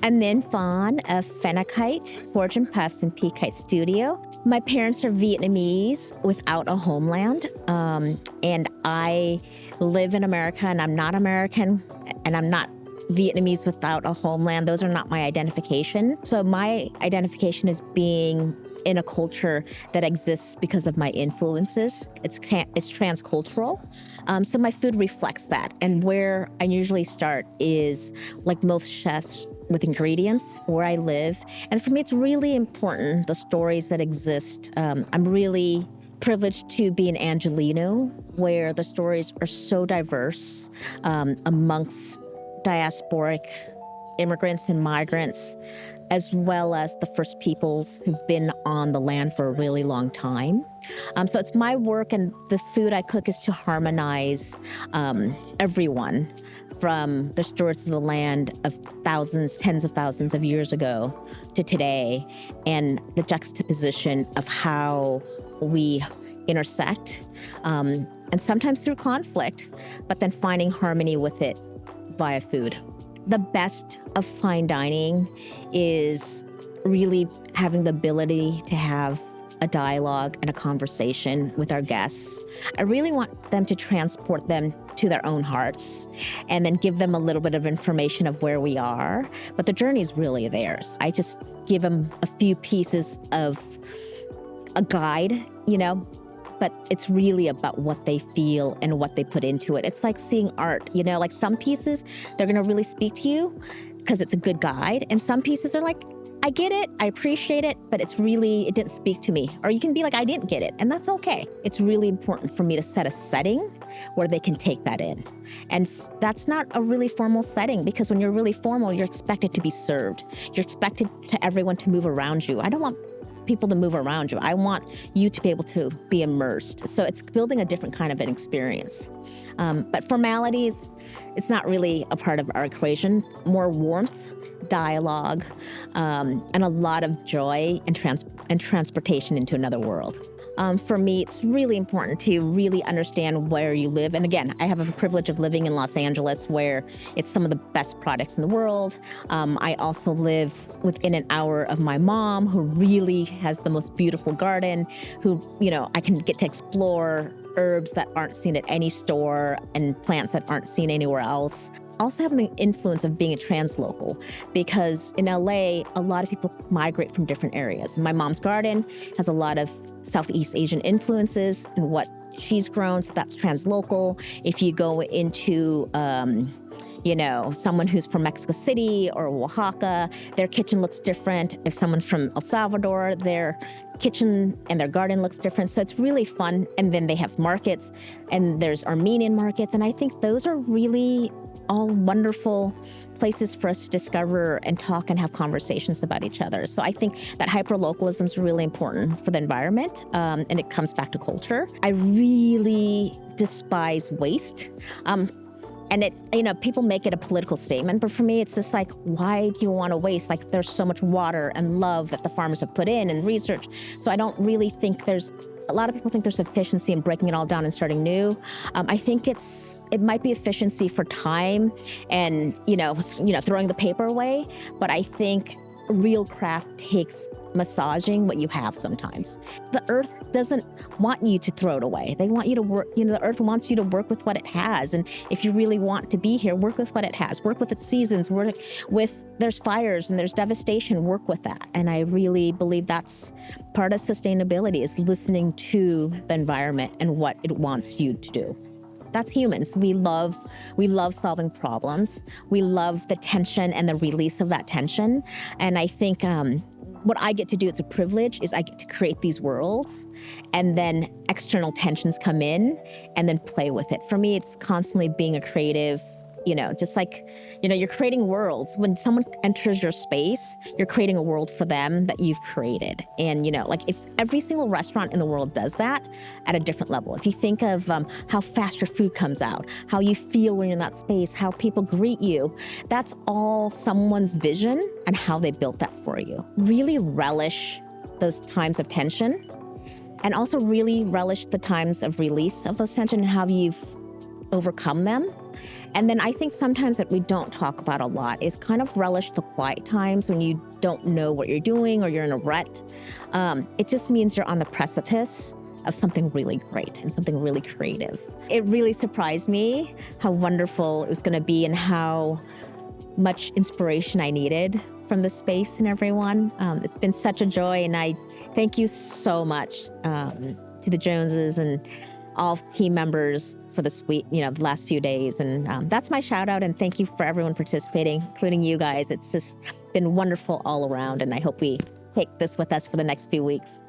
I'm Minh Phan of Phenakite, Forge and Puffs and Peakite Studio. My parents are Vietnamese without a homeland, and I live in America, and I'm not American, and I'm not Vietnamese without a homeland. Those are not my identification. So my identification is being in a culture that exists because of my influences. It's transcultural. So my food reflects that. And where I usually start is, like most chefs, with ingredients, where I live. And for me, it's really important, the stories that exist. I'm really privileged to be an Angelino, where the stories are so diverse amongst diasporic immigrants and migrants, as well as the first peoples who've been on the land for a really long time. So it's my work, and the food I cook is to harmonize everyone, from the stewards of the land of thousands, tens of thousands of years ago to today, and the juxtaposition of how we intersect, and sometimes through conflict, but then finding harmony with it via food. The best of fine dining is really having the ability to have a dialogue and a conversation with our guests. I really want them to transport them to their own hearts and then give them a little bit of information of where we are, but the journey is really theirs. I just give them a few pieces of a guide, but it's really about what they feel and what they put into it. It's like seeing art, like some pieces, they're gonna really speak to you because it's a good guide. And some pieces are like, I get it, I appreciate it, but it didn't speak to me. Or you can be like, I didn't get it, and that's okay. It's really important for me to set a setting where they can take that in. And that's not a really formal setting, because when you're really formal, you're expected to be served. You're expected to everyone to move around you. I don't want people to move around you. I want you to be able to be immersed. So it's building a different kind of an experience. But formalities, it's not really a part of our equation. More warmth, dialogue, and a lot of joy and transportation into another world. For me, it's really important to really understand where you live. And again, I have the privilege of living in Los Angeles, where it's some of the best products in the world. I also live within an hour of my mom, who really has the most beautiful garden, who, I can get to explore herbs that aren't seen at any store and plants that aren't seen anywhere else. Also having the influence of being a translocal, because in LA, a lot of people migrate from different areas. My mom's garden has a lot of Southeast Asian influences in what she's grown, so that's translocal. If you go into someone who's from Mexico City or Oaxaca, their kitchen looks different. If someone's from El Salvador, their kitchen and their garden looks different. So it's really fun. And then they have markets, and there's Armenian markets. And I think those are really all wonderful places for us to discover and talk and have conversations about each other. So I think that hyperlocalism is really important for the environment, and it comes back to culture. I really despise waste. And people make it a political statement, but for me, it's just like, why do you want to waste? Like, there's so much water and love that the farmers have put in and research. So I don't really think a lot of people think there's efficiency in breaking it all down and starting new. I think it might be efficiency for time and, throwing the paper away. But I think real craft takes massaging what you have sometimes. The earth doesn't want you to throw it away. They want you to work, the earth wants you to work with what it has. And if you really want to be here, work with what it has, work with its seasons, there's fires and there's devastation, work with that. And I really believe that's part of sustainability, is listening to the environment and what it wants you to do. That's humans. We love solving problems. We love the tension and the release of that tension. And I think what I get to do, it's a privilege, is I get to create these worlds, and then external tensions come in and then play with it. For me, it's constantly being a creative, just like, you're creating worlds. When someone enters your space, you're creating a world for them that you've created. And, like, if every single restaurant in the world does that at a different level, if you think of how fast your food comes out, how you feel when you're in that space, how people greet you, that's all someone's vision and how they built that for you. Really relish those times of tension, and also really relish the times of release of those tension and how you've overcome them. And then I think sometimes that we don't talk about a lot is kind of relish the quiet times when you don't know what you're doing or you're in a rut. It just means you're on the precipice of something really great and something really creative. It really surprised me how wonderful it was going to be and how much inspiration I needed from the space and everyone. It's been such a joy, and I thank you so much to the Joneses and all team members for the the last few days. And that's my shout out, and thank you for everyone participating, including you guys. It's just been wonderful all around, and I hope we take this with us for the next few weeks.